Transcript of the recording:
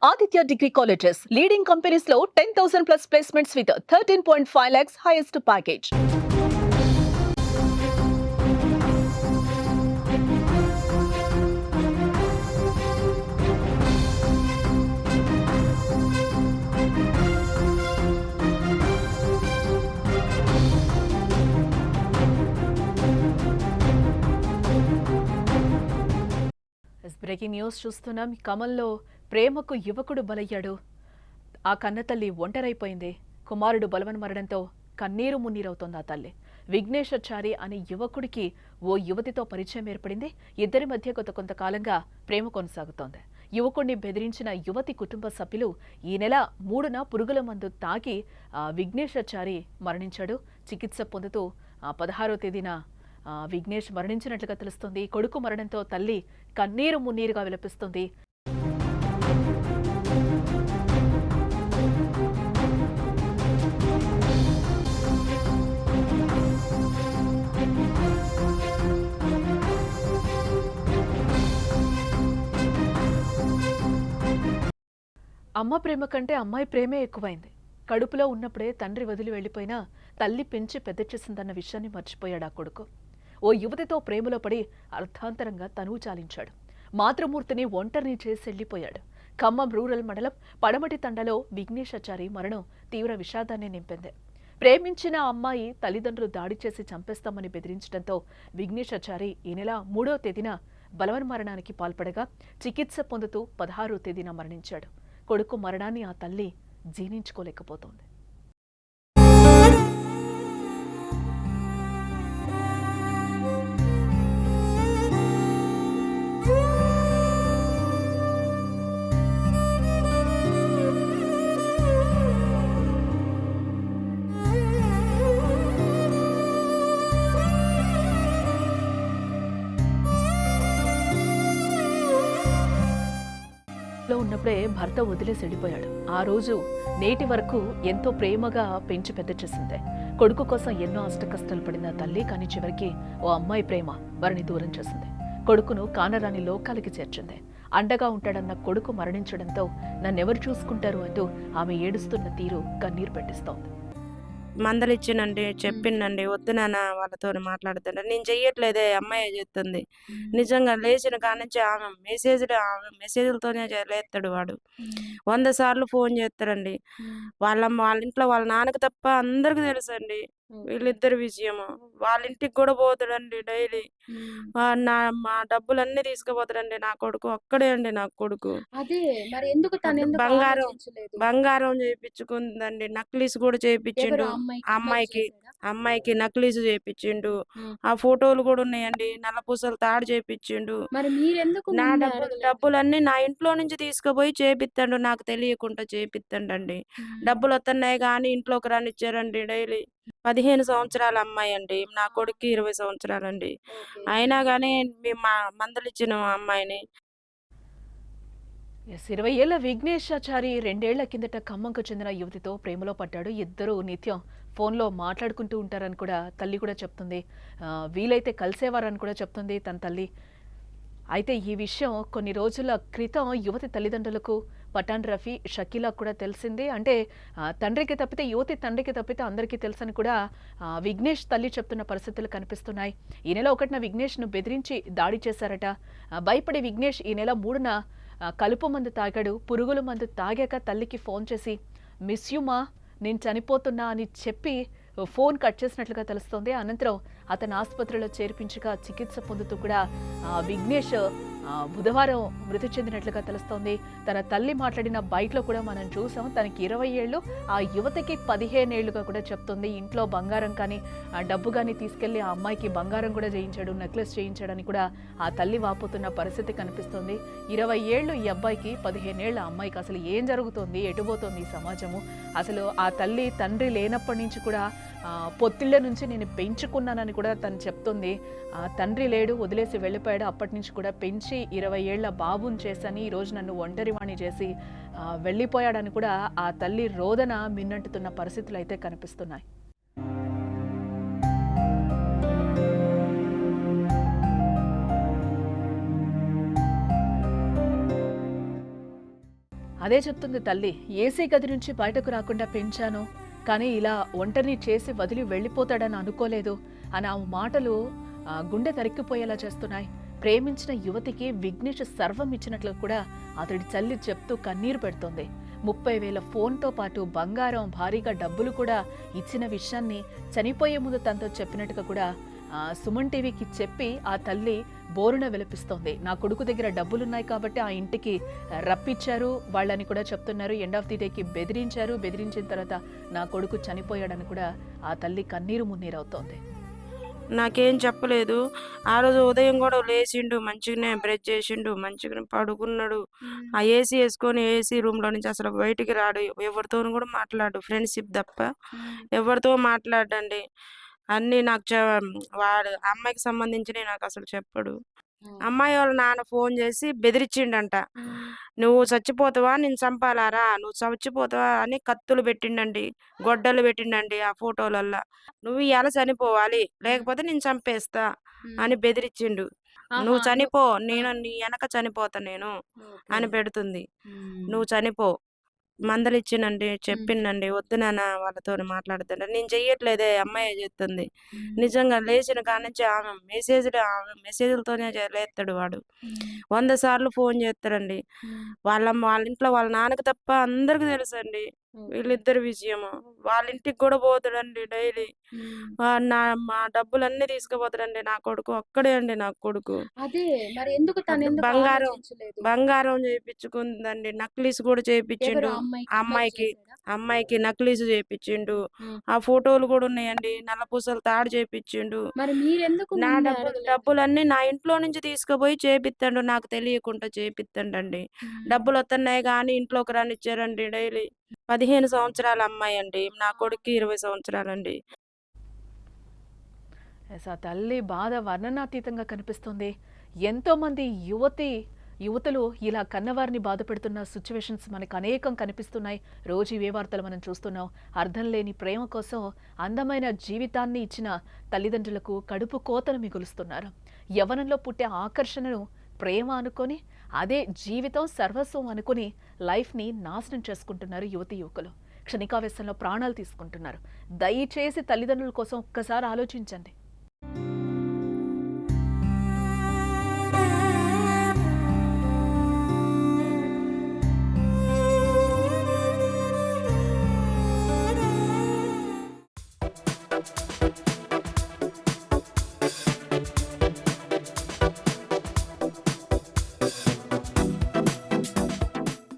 Aditya Degree Colleges, leading companies low 10,000 plus placements with 13.5 lakhs highest package. Breaking news చూస్తున్నాం. కమల్లో ప్రేమకు యువకుడు బలయ్యాడు. ఆ కన్నతల్లి ఒంటరైపోయింది. కుమారుడు బలవన్మరణంతో కన్నీరు మున్నీరవుతోంది ఆ తల్లి. విఘ్నేశాచారి అనే యువకుడికి ఓ యువతితో పరిచయం ఏర్పడింది. ఇద్దరి మధ్య కొంతకాలంగా ప్రేమ కొనసాగుతోంది. యువకుడిని బెదిరించిన యువతి కుటుంబ సభ్యులు ఈ నెల 3న పురుగుల మందు తాగి విఘ్నేశాచారి మరణించాడు. చికిత్స పొందుతూ 16వ తేదీన విఘ్నేష్ మరణించినట్లుగా తెలుస్తుంది. కొడుకు మరణంతో తల్లి కన్నీరు మున్నీరుగా విలపిస్తుంది. అమ్మ ప్రేమ కంటే అమ్మాయి ప్రేమే ఎక్కువైంది. కడుపులో ఉన్నప్పుడే తండ్రి వదిలి వెళ్లిపోయినా తల్లి పెంచి పెద్ద చేసిందన్న విషయాన్ని మర్చిపోయాడు ఆ కొడుకు. ఓ యువతితో ప్రేమలో పడి అర్థాంతరంగా తనువు చాలించాడు. మాతృమూర్తిని ఒంటరిని చేసి వెళ్లిపోయాడు. ఖమ్మం రూరల్ మండలం పడమటి తండలో విఘ్నేశాచారి మరణం తీవ్ర విషాదాన్ని నింపింది. ప్రేమించిన అమ్మాయి తల్లిదండ్రులు దాడి చేసి చంపేస్తామని బెదిరించడంతో విఘ్నేశాచారి ఈ నెల 3వ తేదీన బలవన్మరణానికి పాల్పడగా చికిత్స పొందుతూ 16వ తేదీన మరణించాడు. కొడుకు మరణాన్ని ఆ తల్లి జీర్ణించుకోలేకపోతోంది. లో ఉన్నప్పుడే భర్త వదిలేసి వెళ్ళిపోయాడు. ఆ రోజు నేటి వరకు ఎంతో ప్రేమగా పెంచి పెద్ద చేసిందే. కొడుకు కోసం ఎన్నో అష్టకష్టాలు పడిన తల్లి, కానీ చివరికి ఓ అమ్మాయి ప్రేమ వారిని దూరం చేసింది. కొడుకును కానరాని లోకాలకి చేర్చింది. అండగా ఉంటాడన్న కొడుకు మరణించడంతో నన్నెవరు చూసుకుంటారు అంటూ ఆమె ఏడుస్తున్న తీరు కన్నీరు పెట్టిస్తోంది. మందలిచ్చినండి, చెప్పిండండి, వద్దు నాన్న వాళ్ళతో మాట్లాడుతుండే. నేను చెయ్యట్లేదే, అమ్మాయి చేస్తుంది. నిజంగా లేచిన కానించి ఆమె మెసేజ్లతోనే లేస్తాడు వాడు. 100 సార్లు ఫోన్ చేస్తాడండి. వాళ్ళ ఇంట్లో వాళ్ళ నాన్నకి తప్ప అందరికి తెలుసండి వీళ్ళిద్దరి విషయము. వాళ్ళ ఇంటికి కూడా పోతాడండి డైలీ. మా డబ్బులన్నీ తీసుకుపోతాడండి. నా కొడుకు ఒక్కడే అండి, నా కొడుకు. బంగారం చేయించుకుందండి, నక్లీస్ కూడా చేయించిండు. అమ్మాయికి నక్లీస్ చేయించిండు. ఆ ఫోటోలు కూడా ఉన్నాయండి. నల్లపూసలు తాడు చేయించిండు. నా డబ్బులన్నీ నా ఇంట్లో నుంచి తీసుకుపోయి చేపిస్తాడు, నాకు తెలియకుండా చేపిస్తాడండి. డబ్బులు వస్తున్నాయి కానీ ఇంట్లోకి రానిచ్చారండి డైలీ. 15 సంవత్సరాల అమ్మాయి అండి, నా కొడుకు 20 సంవత్సరాలండి. అయినా కానీ మేము మందలిచ్చిన అమ్మాయిని. 20 ఏళ్ల విఘ్నేశాచారి 2 ఏళ్ల కిందట ఖమ్మంకు చెందిన యువతితో ప్రేమలో పడ్డాడు. ఇద్దరు నిత్యం ఫోన్లో మాట్లాడుకుంటూ ఉంటారని కూడా తల్లి కూడా చెప్తుంది. వీలైతే కలిసేవారని కూడా చెప్తుంది తన తల్లి. అయితే ఈ విషయం కొన్ని రోజుల క్రితం యువతి తల్లిదండ్రులకు పఠాన్ రఫీ, షకీలా కూడా తెలిసింది. అంటే తండ్రికి తప్పితే యువతి తండ్రికి తప్పితే అందరికీ తెలుసని కూడా విఘ్నేష్ తల్లి చెప్తున్న పరిస్థితులు కనిపిస్తున్నాయి. ఈ నెల 1న విఘ్నేష్ను బెదిరించి దాడి చేశారట. భయపడి విఘ్నేష్ ఈ నెల 3న కలుపు మందు తాగాడు. పురుగుల మందు తాగాక తల్లికి ఫోన్ చేసి మిస్ యూ మా, నేను చనిపోతున్నా అని చెప్పి ఫోన్ కట్ చేసినట్లుగా తెలుస్తోంది. అనంతరం అతను ఆసుపత్రిలో చేర్పించగా చికిత్స పొందుతూ కూడా విఘ్నేష్ బుధవారం మృతి చెందినట్లుగా తెలుస్తోంది. తన తల్లి మాట్లాడిన బైక్లో కూడా మనం చూసాం. తనకి 20 ఏళ్ళు, ఆ యువతకి 15 ఏళ్లుగా కూడా చెప్తుంది. ఇంట్లో బంగారం కానీ డబ్బు కానీ తీసుకెళ్లి ఆ అమ్మాయికి బంగారం కూడా చేయించాడు, నెక్లెస్ చేయించాడని కూడా ఆ తల్లి వాపోతున్న పరిస్థితి కనిపిస్తోంది. 20 ఏళ్ళు ఈ అబ్బాయికి, 15 ఏళ్ళ అమ్మాయికి. అసలు ఏం జరుగుతోంది, ఎటుపోతోంది ఈ సమాజము? అసలు ఆ తల్లి తండ్రి లేనప్పటి నుంచి కూడా పొత్తిళ్ల నుంచి నేను పెంచుకున్నానని కూడా తను చెప్తుంది. తండ్రి లేడు, వదిలేసి వెళ్ళిపోయాడు. అప్పటి నుంచి కూడా పెంచి 20 ఏళ్ల బాబుని చేసని ఈరోజు నన్ను ఒంటరివాణి చేసి వెళ్ళిపోయాడని కూడా ఆ తల్లి రోదన మిన్నంటుతున్న పరిస్థితులు అయితే కనిపిస్తున్నాయి. అదే చెప్తుంది తల్లి. ఏసీ గది నుంచి బయటకు రాకుండా పెంచాను, కానీ ఇలా ఒంటరిని చేసి వదిలి వెళ్ళిపోతాడని అనుకోలేదు అని ఆమె మాటలు గుండె తరిక్కిపోయేలా చేస్తున్నాయి. ప్రేమించిన యువతికి విఘ్నేష్ సర్వం ఇచ్చినట్లు కూడా అతడి తల్లి చెప్తూ కన్నీరు పెడుతోంది. 30,000 ఫోన్తో పాటు బంగారం, భారీగా డబ్బులు కూడా ఇచ్చిన విషయాన్ని చనిపోయే ముందు తనతో చెప్పినట్టుగా కూడా సుమన్ టీవీకి చెప్పి ఆ తల్లి బోరున విలపిస్తోంది. నా కొడుకు దగ్గర డబ్బులున్నాయి కాబట్టి ఆ ఇంటికి రప్పించారు వాళ్ళని కూడా చెప్తున్నారు. ఎండ్ ఆఫ్ ది డేకి బెదిరించారు. బెదిరించిన తర్వాత నా కొడుకు చనిపోయాడని కూడా ఆ తల్లి కన్నీరు మున్నీరవుతోంది. నాకేం చెప్పలేదు. ఆ రోజు ఉదయం కూడా లేచిండు, మంచిగానే బ్రష్ చేసిండు, మంచిగానే పడుకున్నాడు. ఆ ఏసీ వేసుకొని ఏసీ రూమ్లో నుంచి అసలు బయటికి రాడు. ఎవరితోనూ కూడా మాట్లాడు, ఫ్రెండ్షిప్ తప్ప ఎవరితో మాట్లాడండి. అన్నీ నాకు వాడు అమ్మాయికి సంబంధించినవి నాకు అసలు చెప్పడు. అమ్మాయి వాళ్ళ నాన్న ఫోన్ చేసి బెదిరించిండంట. నువ్వు చచ్చిపోతావా, నేను చంపాలారా, నువ్వు చచ్చిపోతావా అని కత్తులు పెట్టిండండి, గొడ్డలు పెట్టిండండి ఆ ఫోటోలల్లా. నువ్వు ఇవాళ చనిపోవాలి, లేకపోతే నేను చంపేస్తా అని బెదిరించిండు. నువ్వు చనిపో, నేను నీ వెనక చనిపోతా నేను అని పెడుతుంది. నువ్వు చనిపో మందలిచ్చినండి, చెప్పిండండి. వద్దు నాన్న వాళ్ళతో మాట్లాడుతుంటే, నేను చెయ్యట్లేదే అమ్మాయి చేస్తుంది. నిజంగా లేచిన కానించి ఆమె మెసేజ్లతోనే లేస్తాడు వాడు. 100 సార్లు ఫోన్ చేస్తాడండి. వాళ్ళ ఇంట్లో వాళ్ళ నాన్నకి తప్ప అందరికి తెలుసండి వీళ్ళిద్దరి విషయము. వాళ్ళ ఇంటికి కూడా పోతాడండి డైలీ. మా డబ్బులన్నీ తీసుకుపోతాడండి నా కొడుకు. ఒక్కడే అండి నా కొడుకు. బంగారం బంగారం చేయించుకుందండి, నక్లీస్ కూడా చేయించిండు. అమ్మాయికి నక్లీస్ చేయించిండు. ఆ ఫోటోలు కూడా ఉన్నాయండి. నల్లపూసలు తాడు చేయించిండు. నా డబ్బులన్నీ నా ఇంట్లో నుంచి తీసుకుపోయి చేపిస్తాడు, నాకు తెలియకుండా చేపిస్తాడండి. డబ్బులు వస్తున్నాయి కానీ ఇంట్లోకి రానిచ్చారండి డైలీ. 15 సంవత్సరాల అమ్మాయి అండి, నా కొడుకు 20 సంవత్సరాలండి. ఆ తల్లి బాధ వర్ణనాతీతంగా కనిపిస్తుంది. ఎంతోమంది యువతులు ఇలా కన్నవారిని బాధ పెడుతున్న సిచ్యువేషన్స్ మనకు అనేకం కనిపిస్తున్నాయి. రోజు ఇవే వార్తలు మనం చూస్తున్నాం. అర్థం లేని ప్రేమ కోసం అందమైన జీవితాన్ని ఇచ్చిన తల్లిదండ్రులకు కడుపు కోతను మిగులుస్తున్నారు. యవ్వనంలో పుట్టే ఆకర్షణను ప్రేమ అనుకొని అదే జీవితం సర్వస్వం అనుకుని లైఫ్ని నాశనం చేసుకుంటున్నారు యువకులు. క్షణికావేశంలో ప్రాణాలు తీసుకుంటున్నారు. దయచేసి తల్లిదండ్రుల కోసం ఒక్కసారి ఆలోచించండి.